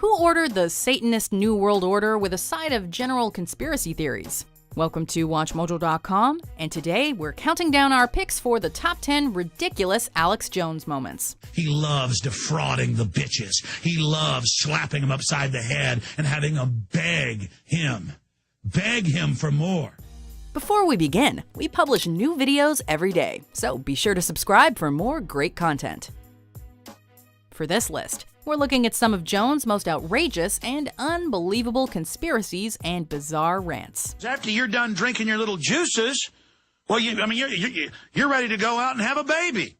Who ordered the Satanist New World Order with a side of general conspiracy theories? Welcome to WatchMojo.com, and today we're counting down our picks for the top 10 ridiculous Alex Jones moments. He loves defrauding the bitches. He loves slapping them upside the head and having them beg him for more. Before we begin, we publish new videos every day, so be sure to subscribe for more great content. For this list, we're looking at some of Jones' most outrageous and unbelievable conspiracies and bizarre rants. After you're done drinking your little juices, well, you're ready to go out and have a baby.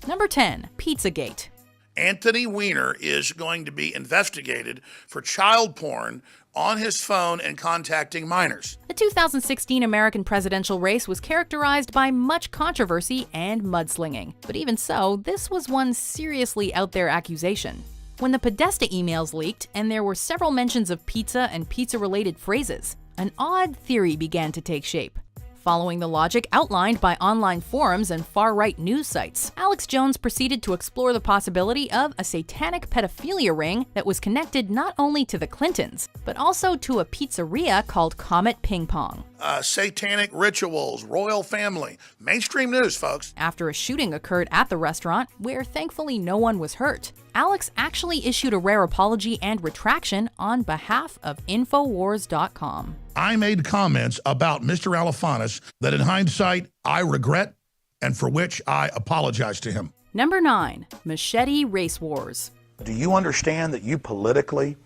Number 10, Pizzagate. Anthony Weiner is going to be investigated for child porn on his phone and contacting minors. The 2016 American presidential race was characterized by much controversy and mudslinging. But even so, this was one seriously out there accusation. When the Podesta emails leaked and there were several mentions of pizza and pizza-related phrases, an odd theory began to take shape. Following the logic outlined by online forums and far-right news sites, Alex Jones proceeded to explore the possibility of a satanic pedophilia ring that was connected not only to the Clintons, but also to a pizzeria called Comet Ping Pong. Satanic rituals, royal family, mainstream news, folks. After a shooting occurred at the restaurant, where thankfully no one was hurt, Alex actually issued a rare apology and retraction on behalf of Infowars.com. I made comments about Mr. Alefantis that in hindsight I regret and for which I apologize to him. Number 9, Machete Race Wars. Do you understand that you politically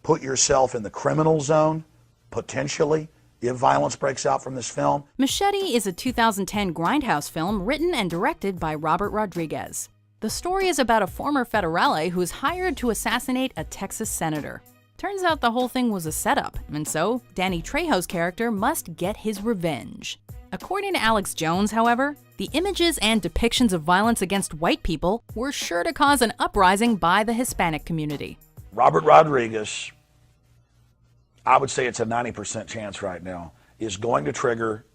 put yourself in the criminal zone, potentially, if violence breaks out from this film? Machete is a 2010 Grindhouse film written and directed by Robert Rodriguez. The story is about a former federale who is hired to assassinate a Texas senator. Turns out the whole thing was a setup, and so Danny Trejo's character must get his revenge. According to Alex Jones, however, the images and depictions of violence against white people were sure to cause an uprising by the Hispanic community. Robert Rodriguez, I would say it's a 90% chance right now, is going to trigger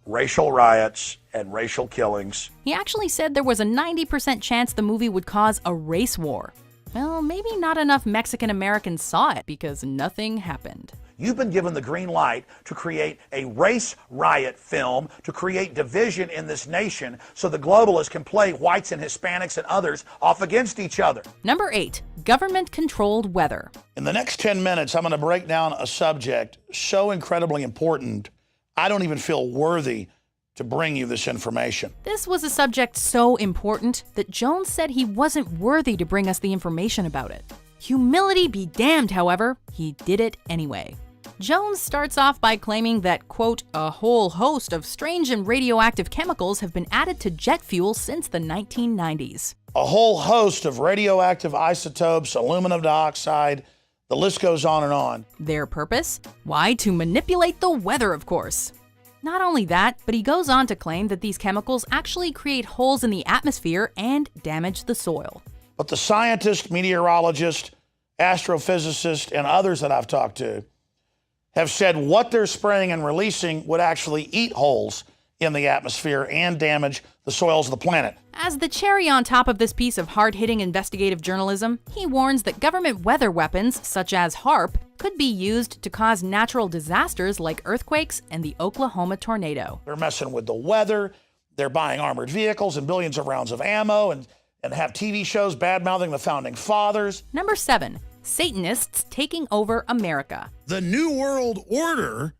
racial riots and racial killings. He actually said there was a 90% chance the movie would cause a race war. Well, maybe not enough Mexican Americans saw it because nothing happened. You've been given the green light to create a race riot film, to create division in this nation so the globalists can play whites and Hispanics and others off against each other. Number 8, government-controlled weather. In the next 10 minutes, I'm going to break down a subject so incredibly important, I don't even feel worthy to bring you this information. This was a subject so important that Jones said he wasn't worthy to bring us the information about it. Humility be damned, however, he did it anyway. Jones starts off by claiming that, quote, a whole host of strange and radioactive chemicals have been added to jet fuel since the 1990s. A whole host of radioactive isotopes, aluminum dioxide, the list goes on and on. Their purpose? Why, to manipulate the weather, of course. Not only that, but he goes on to claim that these chemicals actually create holes in the atmosphere and damage the soil. But the scientists, meteorologists, astrophysicists, and others that I've talked to have said what they're spraying and releasing would actually eat holes in the atmosphere and damage the soils of the planet. As the cherry on top of this piece of hard-hitting investigative journalism, he warns that government weather weapons, such as HAARP, could be used to cause natural disasters like earthquakes and the Oklahoma tornado. They're messing with the weather, they're buying armored vehicles and billions of rounds of ammo and have TV shows bad-mouthing the founding fathers. Number 7, Satanists taking over America. The New World Order,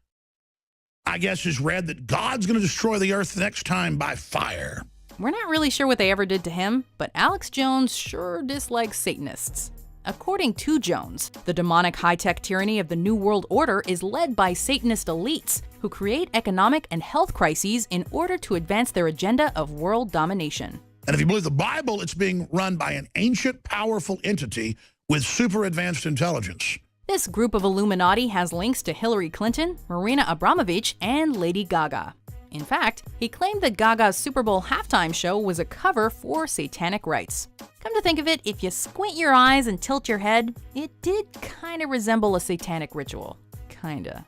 I guess, has read that God's going to destroy the earth next time by fire. We're not really sure what they ever did to him, but Alex Jones sure dislikes Satanists. According to Jones, the demonic high-tech tyranny of the New World Order is led by Satanist elites who create economic and health crises in order to advance their agenda of world domination. And if you believe the Bible, it's being run by an ancient, powerful entity with super advanced intelligence. This group of Illuminati has links to Hillary Clinton, Marina Abramovich, and Lady Gaga. In fact, he claimed that Gaga's Super Bowl halftime show was a cover for satanic rites. Come to think of it, if you squint your eyes and tilt your head, it did kinda resemble a satanic ritual. Kinda.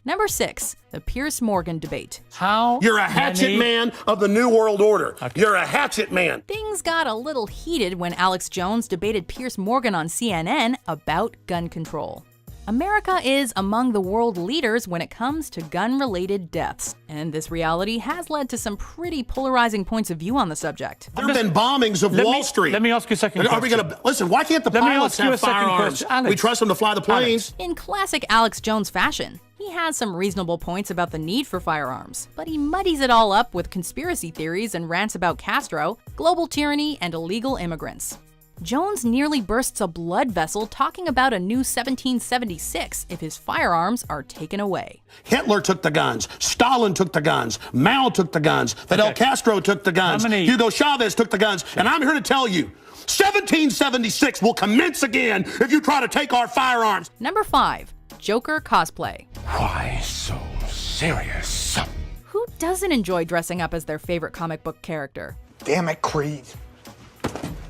Number 6, the Piers Morgan debate. How You're a hatchet man of the New World Order. Okay. You're a hatchet man. Things got a little heated when Alex Jones debated Piers Morgan on CNN about gun control. America is among the world leaders when it comes to gun-related deaths, and this reality has led to some pretty polarizing points of view on the subject. There have been bombings of Wall Street. Let me ask you a second Are we question. going to listen? Why can't the Let me pilots ask you have a second firearms? question. Alex. We trust them to fly the planes. In classic Alex Jones fashion, he has some reasonable points about the need for firearms, but he muddies it all up with conspiracy theories and rants about Castro, global tyranny, and illegal immigrants. Jones nearly bursts a blood vessel talking about a new 1776 if his firearms are taken away. Hitler took the guns. Stalin took the guns. Mao took the guns. Fidel Castro took the guns. Hugo Chavez took the guns. And I'm here to tell you, 1776 will commence again if you try to take our firearms. Number 5, Joker cosplay. Why so serious? Who doesn't enjoy dressing up as their favorite comic book character? Damn it, Creed.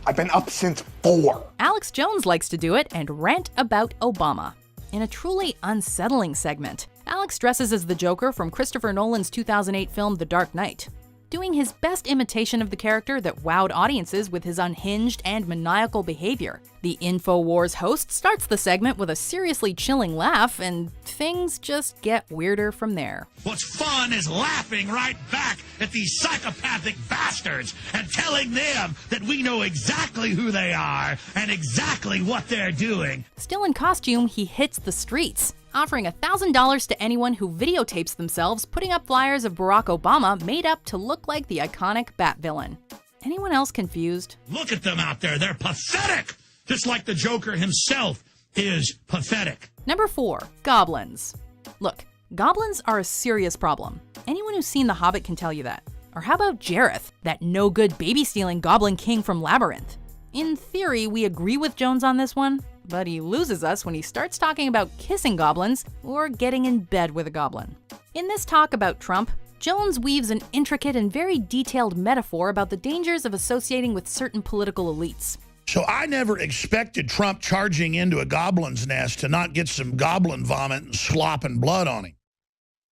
I've been up since 4. Alex Jones likes to do it and rant about Obama. In a truly unsettling segment, Alex dresses as the Joker from Christopher Nolan's 2008 film The Dark Knight, doing his best imitation of the character that wowed audiences with his unhinged and maniacal behavior. The InfoWars host starts the segment with a seriously chilling laugh, and things just get weirder from there. What's fun is laughing right back at these psychopathic bastards and telling them that we know exactly who they are and exactly what they're doing. Still in costume, he hits the streets, offering $1,000 to anyone who videotapes themselves putting up flyers of Barack Obama made up to look like the iconic Bat villain. Anyone else confused? Look at them out there. They're pathetic. Just like the Joker himself is pathetic. Number 4, goblins. Look, goblins are a serious problem. Anyone who's seen The Hobbit can tell you that. Or how about Jareth, that no-good baby-stealing goblin king from Labyrinth? In theory, we agree with Jones on this one, but he loses us when he starts talking about kissing goblins or getting in bed with a goblin. In this talk about Trump, Jones weaves an intricate and very detailed metaphor about the dangers of associating with certain political elites. So I never expected Trump charging into a goblin's nest to not get some goblin vomit and slop and blood on him.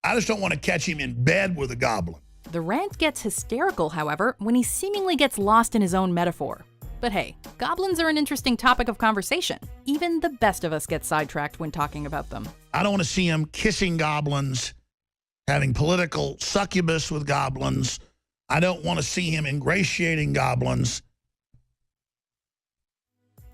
I just don't want to catch him in bed with a goblin. The rant gets hysterical, however, when he seemingly gets lost in his own metaphor. But hey, goblins are an interesting topic of conversation. Even the best of us get sidetracked when talking about them. I don't want to see him kissing goblins, having political succubus with goblins. I don't want to see him ingratiating goblins.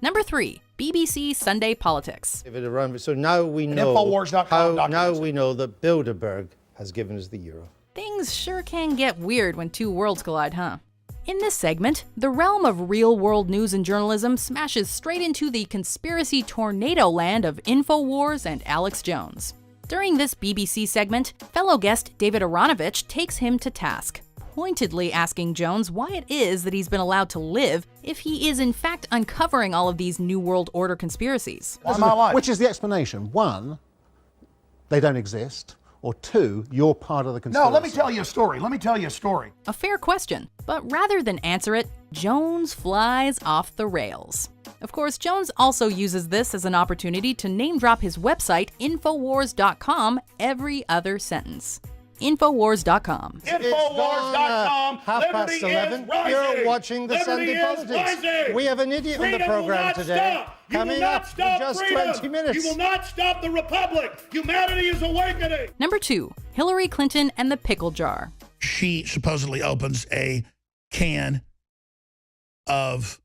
Number 3, BBC Sunday Politics. Give it a run. So now we know Infowars.com now we know that Bilderberg has given us the euro. Things sure can get weird when two worlds collide, huh? In this segment, the realm of real-world news and journalism smashes straight into the conspiracy tornado land of InfoWars and Alex Jones. During this BBC segment, fellow guest David Aronovich takes him to task, pointedly asking Jones why it is that he's been allowed to live if he is in fact uncovering all of these New World Order conspiracies. Which is the explanation? 1, they don't exist, or 2, you're part of the conspiracy. No, let me tell you a story. A fair question, but rather than answer it, Jones flies off the rails. Of course, Jones also uses this as an opportunity to name-drop his website, Infowars.com, every other sentence. Infowars.com. Infowars.com. 11:30. You're watching the Sunday Politics. We have an idiot on the program today. Coming up in just 20 minutes. You will not stop the Republic. Humanity is awakening. Number 2, Hillary Clinton and the pickle jar. She supposedly opens a can of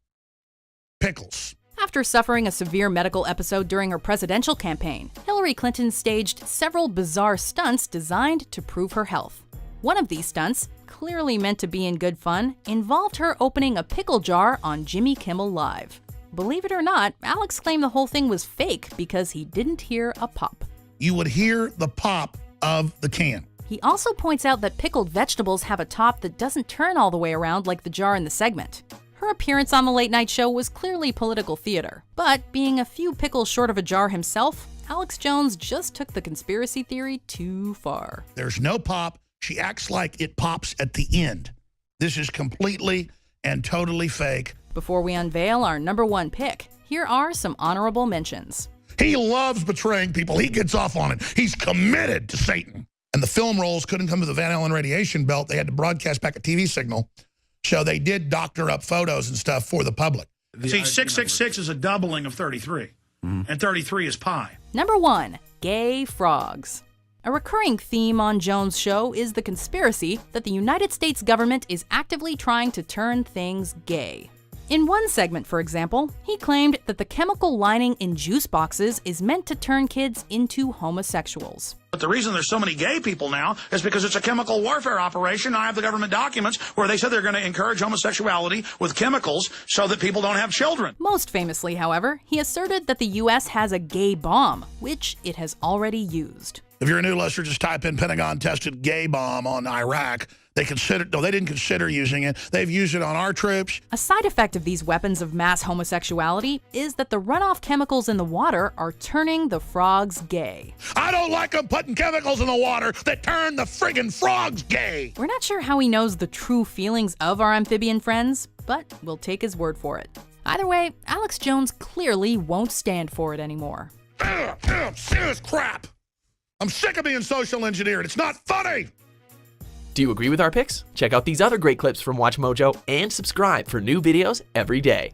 pickles. After suffering a severe medical episode during her presidential campaign, Hillary Clinton staged several bizarre stunts designed to prove her health. One of these stunts, clearly meant to be in good fun, involved her opening a pickle jar on Jimmy Kimmel Live. Believe it or not, Alex claimed the whole thing was fake because he didn't hear a pop. You would hear the pop of the can. He also points out that pickled vegetables have a top that doesn't turn all the way around like the jar in the segment. Her appearance on the late night show was clearly political theater, but being a few pickles short of a jar himself, Alex Jones just took the conspiracy theory too far. There's no pop. She acts like it pops at the end. This is completely and totally fake. Before we unveil our number 1 pick, here are some honorable mentions. He loves betraying people. He gets off on it. He's committed to Satan. And the film rolls couldn't come to the Van Allen radiation belt. They had to broadcast back a TV signal. So they did doctor up photos and stuff for the public. See, 666 is a doubling of 33. And 33 is pi. Number 1. Gay frogs. A recurring theme on Jones' show is the conspiracy that the United States government is actively trying to turn things gay. In one segment, for example, he claimed that the chemical lining in juice boxes is meant to turn kids into homosexuals. But the reason there's so many gay people now is because it's a chemical warfare operation. I have the government documents where they said they're going to encourage homosexuality with chemicals so that people don't have children. Most famously, however, he asserted that the U.S. has a gay bomb, which it has already used. If you're a new listener, just type in Pentagon tested gay bomb on Iraq. They didn't consider using it. They've used it on our troops. A side effect of these weapons of mass homosexuality is that the runoff chemicals in the water are turning the frogs gay. I don't like them putting chemicals in the water that turn the friggin' frogs gay. We're not sure how he knows the true feelings of our amphibian friends, but we'll take his word for it. Either way, Alex Jones clearly won't stand for it anymore. Serious crap. I'm sick of being social engineered. It's not funny. Do you agree with our picks? Check out these other great clips from WatchMojo and subscribe for new videos every day.